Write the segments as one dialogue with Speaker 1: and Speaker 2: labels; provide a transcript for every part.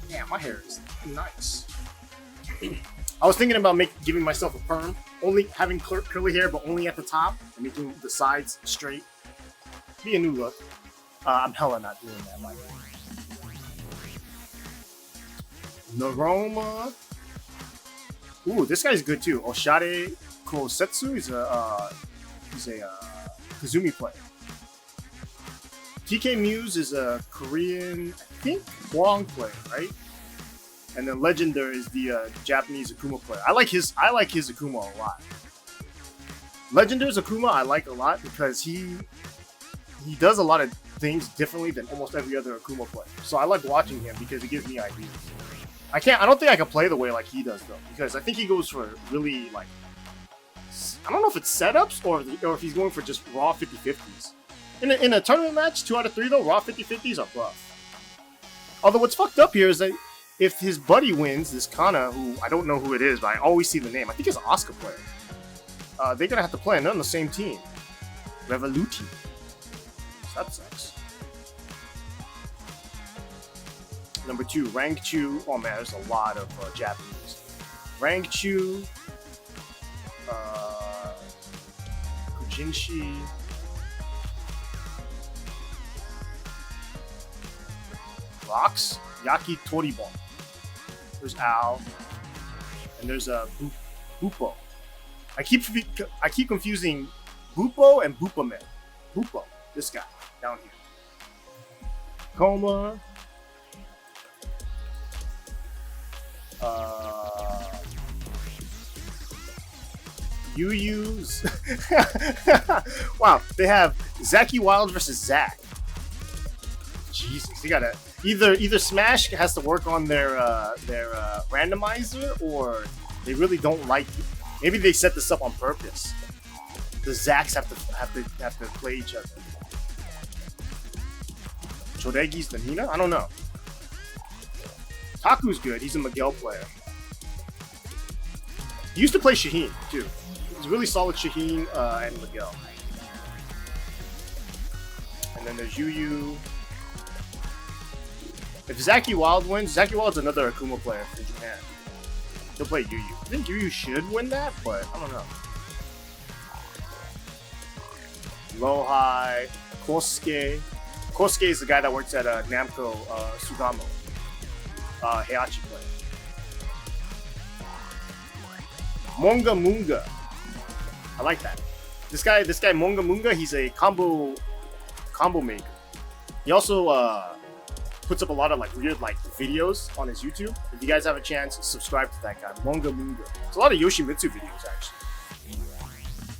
Speaker 1: Yeah, my hair is nice. I was thinking about giving myself a perm, only having curly hair, but only at the top, and making the sides straight. Be a new look. I'm hella not doing that, Mike. Naroma. Ooh, this guy's good too. Oshade Kosetsu. He's a Kazumi player. TK Muse is a Korean, I think, Hwang player, right? And then Legender is the Japanese Akuma player. I like his Akuma a lot. Legender's Akuma I like a lot because he does a lot of things differently than almost every other Akuma player. So I like watching him because it gives me ideas. I don't think I can play the way like he does though, because I think he goes for really like, I don't know if it's setups or if he's going for just raw 50-50s. In a tournament match, 2 out of 3 though, raw 50-50s are rough. Although what's fucked up here is that if his buddy wins, this Kana, who I don't know who it is, but I always see the name. I think it's an Asuka player. They're gonna have to play, and they're on the same team. Revoluti. So that sucks. Number 2, Rangchu. Oh man, there's a lot of Japanese. Rangchu. Kujinshi. Rocks. Yaki Toribon. There's Al. And there's a Bupo. I keep confusing Bupo and Bupaman. Bupo. This guy. Down here. Coma. Yuyu's. Wow, they have Zaki Wild versus Zack. Jesus, you gotta either Smash has to work on their randomizer, or they really don't like it. Maybe they set this up on purpose. The Zacks have to play each other. Chodegi's the Nina? I don't know. Taku's good. He's a Miguel player. He used to play Shaheen too. He's a really solid Shaheen and Miguel. And then there's Yuyu. If Zaki Wild wins, Zaki Wild's another Akuma player from Japan. He'll play Yuyu. I think Yuyu should win that, but I don't know. Lohai, Kosuke. Kosuke is the guy that works at Namco Sugamo. Heihachi player. Monga Munga. I like that. This guy Monga Munga, he's a combo maker. He also puts up a lot of like weird like videos on his YouTube. If you guys have a chance, subscribe to that guy, Monga Munga. It's a lot of Yoshimitsu videos actually.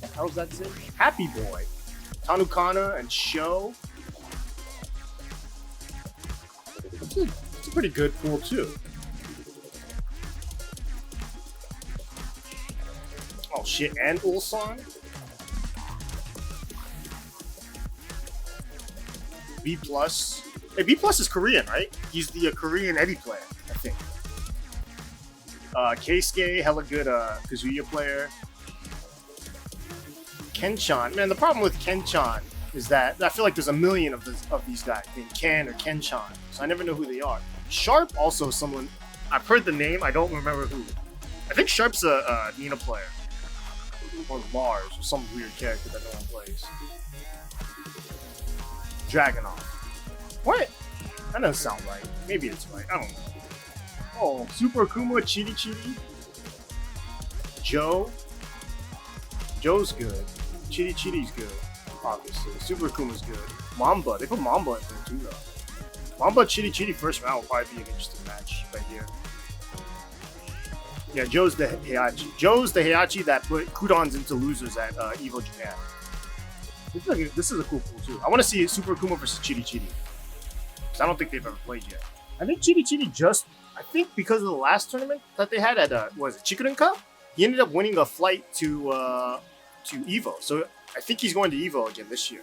Speaker 1: What the hell's that say? Happy Boy, Tanukana, and Sho. It's a pretty good pool too. Oh shit, and Ulsan? B+. Hey, B+ is Korean, right? He's the Korean Eddie player, I think. Keisuke, hella good Kazuya player. Kenchan. Man, the problem with Kenchan is that I feel like there's a million of these guys named Ken or Kenchan, so I never know who they are. Sharp also someone, I've heard the name, I don't remember who. I think Sharp's a Nina player. Or Mars, or some weird character that no one plays. Dragunov. What? That doesn't sound right. Maybe it's right. I don't know. Oh, Super Akuma, Chiri Chiri. Joe. Joe's good. Chiri Chiri's good, obviously. Super Akuma's good. Mamba. They put Mamba in there too, though. Mamba Chiri Chiri first round will probably be an interesting match right here. Yeah, Joe's the Heihachi. Joe's the Heihachi that put Kudons into losers at Evo Japan. This is a cool pool too. I want to see Super Akuma versus Chiri Chiri. Because I don't think they've ever played yet. I think Chiri Chiri I think because of the last tournament that they had at, Chikurin Cup? He ended up winning a flight to Evo. So I think he's going to Evo again this year.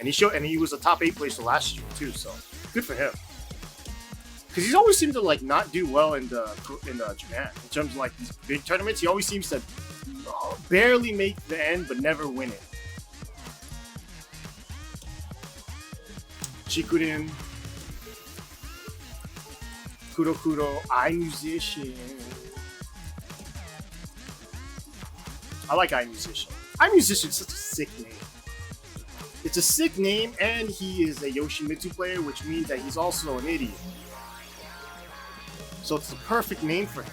Speaker 1: And he was a top 8 placer last year too, so good for him. Because he's always seemed to like not do well in Japan in terms of like these big tournaments. He always seems to barely make the end, but never win it. Chikurin. Kuro Kuro, iMusician. I like iMusician. iMusician is such a sick name. It's a sick name, and he is a Yoshimitsu player, which means that he's also an idiot. So it's the perfect name for him.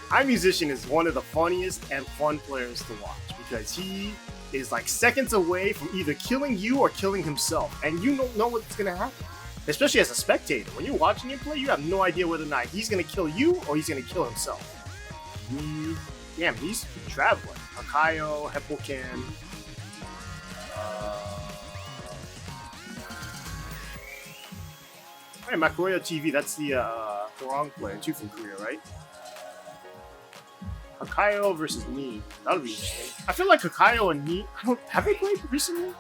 Speaker 1: iMusician is one of the funniest and fun players to watch because he is like seconds away from either killing you or killing himself, and you don't know what's gonna happen. Especially as a spectator, when you're watching him play, you have no idea whether or not he's gonna kill you or he's gonna kill himself. Damn, he's traveling. Hakayo, Heppoken. Alright, Makoya TV, that's the Hwarang player too from Korea, right? Hakayo versus Nii. That'll be interesting. I feel like Hakayo and Nii, have they played recently?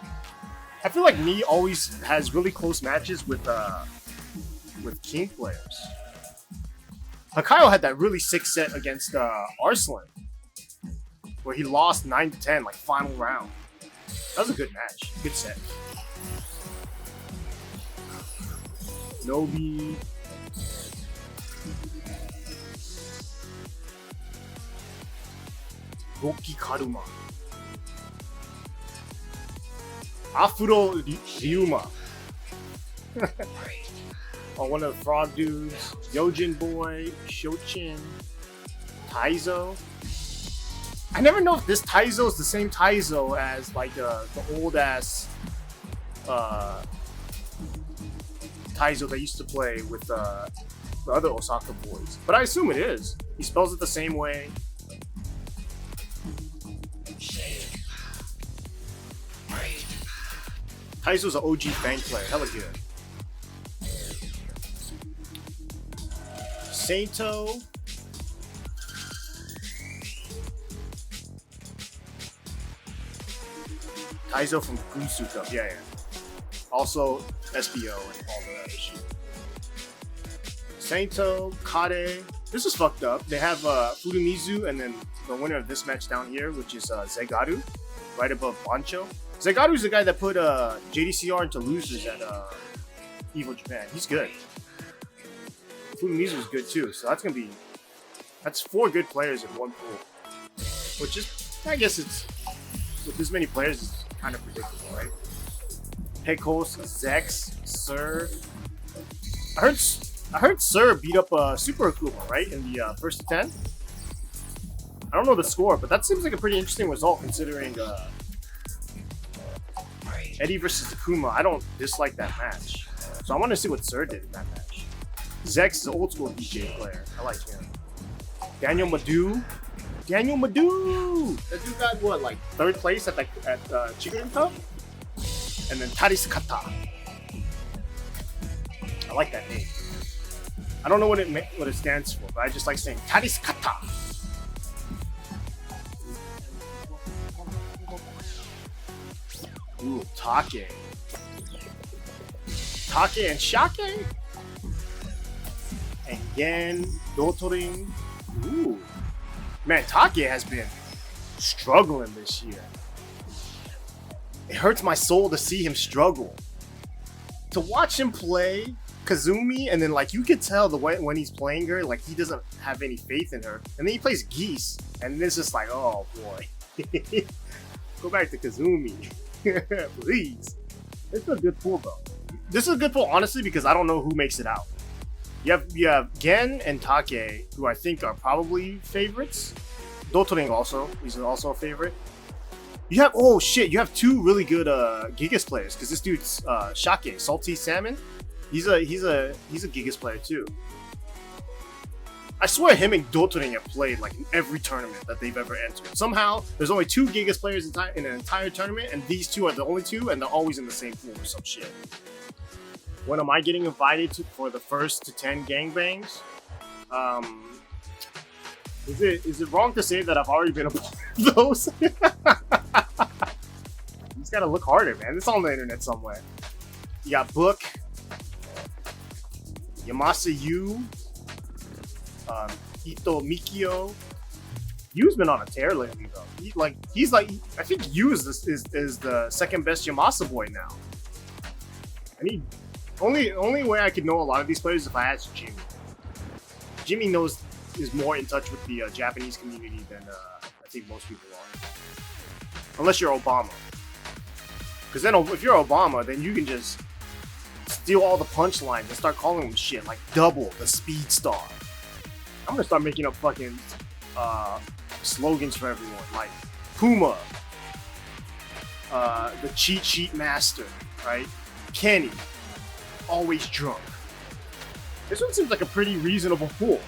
Speaker 1: I feel like Nii always has really close matches with King players. Hakayo had that really sick set against Arslan, where he lost 9-10, like final round. That was a good match, good set. Nobi. Goki Karuma. Afuro Ryuma. Oh, one of the frog dudes. Yojin Boy, Shochin, Taizo. I never know if this Taizo is the same Taizo as like the old ass Taizo that used to play with the other Osaka boys. But I assume it is. He spells it the same way. Taizo's an OG Fang player, hella good. Saito. Taizo from Gunsu Cup, yeah. Also SBO and all the other shit. Saito, Kade. This is fucked up. They have Furumizu and then the winner of this match down here, which is Zegaru, right above Bancho. Zegaru's the guy that put JDCR into losers at Evo Japan. He's good. Furumizu is good too, so that's 4 good players in one pool. Which is, I guess it's, with this many players, it's kind of predictable, right? Pecos, Zex, Sir. I heard Sir beat up Super Akuma, right, in the first 10? I don't know the score, but that seems like a pretty interesting result considering Eddie versus Akuma. I don't dislike that match. So I want to see what Sir did in that match. Zex is an old school DJ player. I like him. Daniel Madu. That dude got what, like 3rd place at Chikurin Cup? And then Taris Kata. I like that name. I don't know what it stands for, but I just like saying Taris Kata. Ooh, Take. Take and Shake? And Gen, Dotorin. Ooh. Man, Take has been struggling this year. It hurts my soul to see him struggle. To watch him play Kazumi, and then like you could tell the way when he's playing her, like he doesn't have any faith in her. And then he plays Geese, and it's just like, oh boy. Go back to Kazumi. Please. It's a good pool though. This is a good pool, honestly, because I don't know who makes it out. You have Gen and Take, who I think are probably favorites. Dotoring also, he's also a favorite. You have, oh shit, you have 2 really good Gigas players, because this dude's Shake, Salty Salmon. He's a Gigas player too. I swear him and Dotoring have played like in every tournament that they've ever entered. Somehow, there's only 2 Gigas players in an entire tournament, and these 2 are the only 2, and they're always in the same pool or some shit. When am I getting invited for the first to 10 gangbangs? Is it wrong to say that I've already been a part of those? You just gotta look harder, man. It's on the internet somewhere. You got Book, Yamasa Yu, Ito Mikio. Yu's been on a tear lately though. He's like I think Yu is the second best Yamasa boy now. Only way I could know a lot of these players is if I asked Jimmy. Jimmy is more in touch with the Japanese community than I think most people are. Unless you're Obama. Because then if you're Obama, then you can just steal all the punchlines and start calling them shit like Double, the Speed Star. I'm gonna start making up fucking slogans for everyone, like Puma, the Cheat Sheet Master, right? Kenny, always drunk. This one seems like a pretty reasonable pool.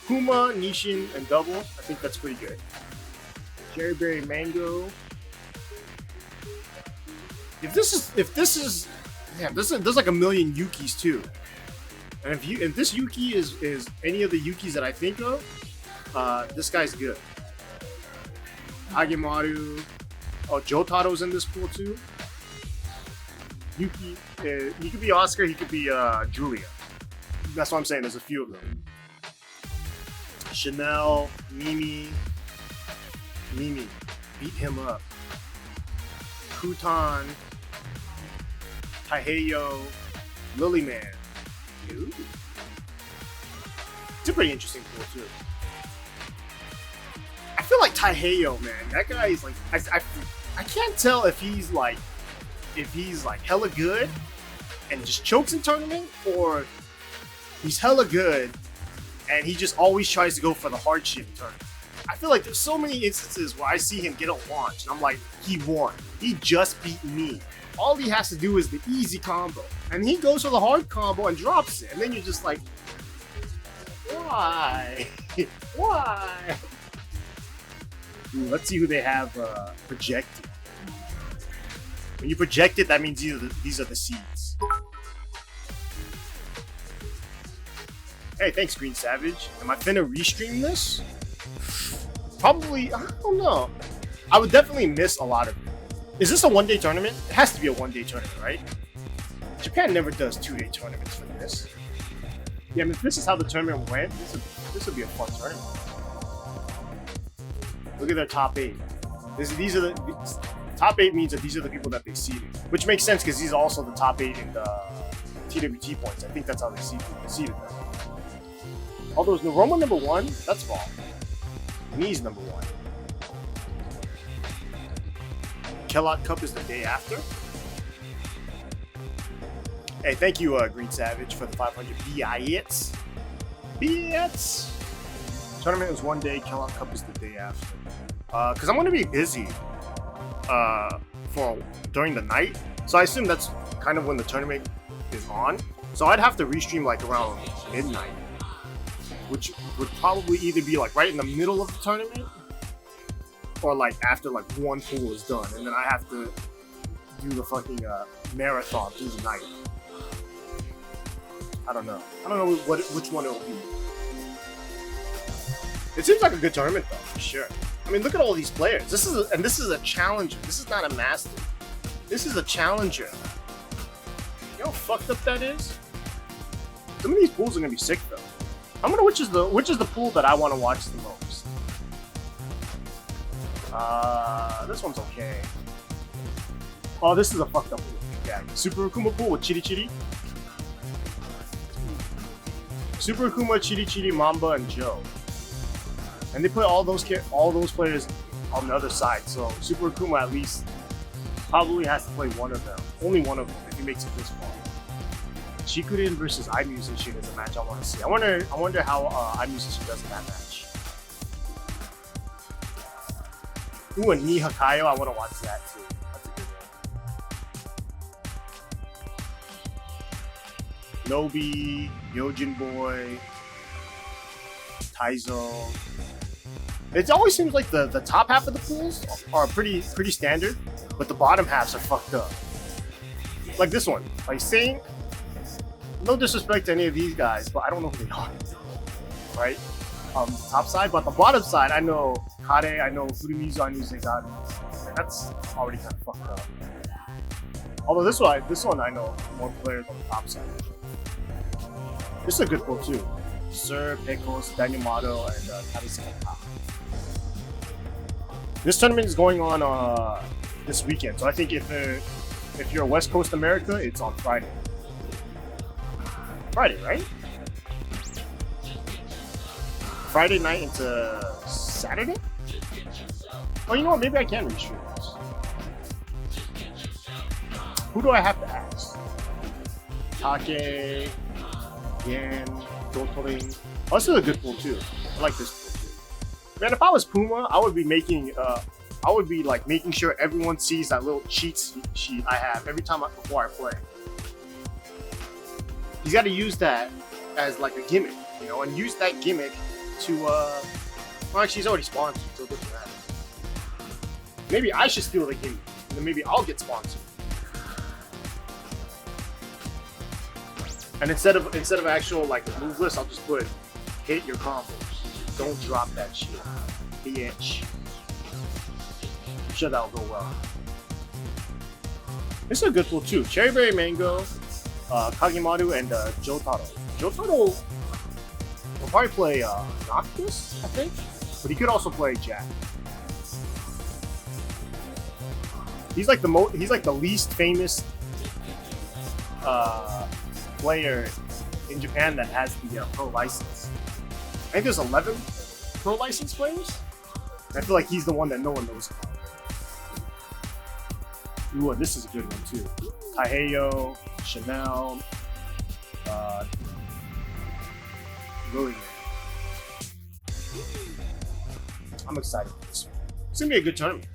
Speaker 1: Puma, Nishin, and Double. I think that's pretty good. Cherry Berry Mango. If this is, yeah, there's like a million Yukis too. And if this Yuki is any of the Yukis that I think of, this guy's good. Hagemaru. Oh, Jotaro's in this pool too. Yuki, he could be Oscar, he could be Julia. That's what I'm saying, there's a few of them. Chanel, Mimi, beat him up. Kutan, Taiheyo, Lilyman. Ooh. It's a pretty interesting pool too. I feel like Taiheyo, man, that guy is like, I can't tell if he's like hella good and just chokes in tournament, or he's hella good and he just always tries to go for the hardship tournament. I feel like there's so many instances where I see him get a launch and I'm like, he won. He just beat me. All he has to do is the easy combo. And he goes for the hard combo and drops it. And then you're just like, why? Why? Ooh, let's see who they have projected. When you project it, that means these are the seeds. Hey, thanks, Green Savage. Am I finna restream this? Probably, I don't know. I would definitely miss a lot of it. Is this a one-day tournament? It has to be a one-day tournament, right? Japan never does two-day tournaments for this. Yeah, I mean, if this is how the tournament went, this would be a fun tournament. Look at their top 8. These are the top 8 means that these are the people that they seeded, which makes sense because these are also the top 8 in the TWT points. I think that's how they seeded them. Although Roma number 1, that's wrong. Ni's number 1. Kellogg Cup is the day after. Hey, thank you, Green Savage, for the 500 bits. Bits. Tournament is one day. Kellogg Cup is the day after. Because I'm going to be busy during the night, so I assume that's kind of when the tournament is on. So I'd have to restream like around midnight, which would probably either be like right in the middle of the tournament, or like after like one pool is done, and then I have to do the fucking marathon through the night. I don't know which one it will be. It seems like a good tournament though, for sure. I mean, look at all these players. This is a challenger. This is not a master. This is a challenger. You know how fucked up that is? Some of these pools are gonna be sick though. I wonder which is the pool that I want to watch the most. This one's okay. Oh, this is a fucked up pool. Yeah, Super Akuma pool with Chiri Chiri. Super Akuma, Chiri Chiri, Mamba, and Joe. And they put all those players on the other side. So Super Akuma at least probably has to play one of them. Only one of them if he makes it this far. Chikurin versus iMusician is a match I want to see. I wonder how iMusician does in that match. Ooh, and Ni Hakayo, I want to watch that too. That's a good one. Nobi, Yojin Boy, Taizo. It always seems like the top half of the pools are pretty standard, but the bottom halves are fucked up. Like this one, like saying, no disrespect to any of these guys, but I don't know who they are. Right? The top side, but the bottom side, I know Kare, I know Furumizu, I know Zegadu. And that's already kind of fucked up. Although this one I know more players on the top side. This is a good pool too. Sir, Pecos, Daniel Mato, and Tarisaka. This tournament is going on this weekend, so I think if you're West Coast America, it's on Friday. Friday, right? Friday night into Saturday? Oh, you know what? Maybe I can restream this. Who do I have to ask? Take, Yan, Dotoring. Oh, this is a good pool too. I like this pool too. Man, if I was Puma, I would be making like making sure everyone sees that little cheat sheet I have every time before I play. He's got to use that as like a gimmick, you know, and use that gimmick to well, actually he's already sponsored, so it doesn't matter. Maybe I should steal the gimmick, and then maybe I'll get sponsored. And instead of actual like move list, I'll just put hit your combos. Don't drop that shit, bitch. I'm sure that'll go well. This is a good pool too. Cherry Berry Mango, Kagemaru, and Jotaro. Jotaro will probably play Noctis, I think, but he could also play Jack. He's like the least famous player in Japan that has the pro license. I think there's 11 pro license players. I feel like he's the one that no one knows about. Ooh, this is a good one too. Taiheyo, Chanel, Lily. I'm excited for this one. It's gonna be a good tournament.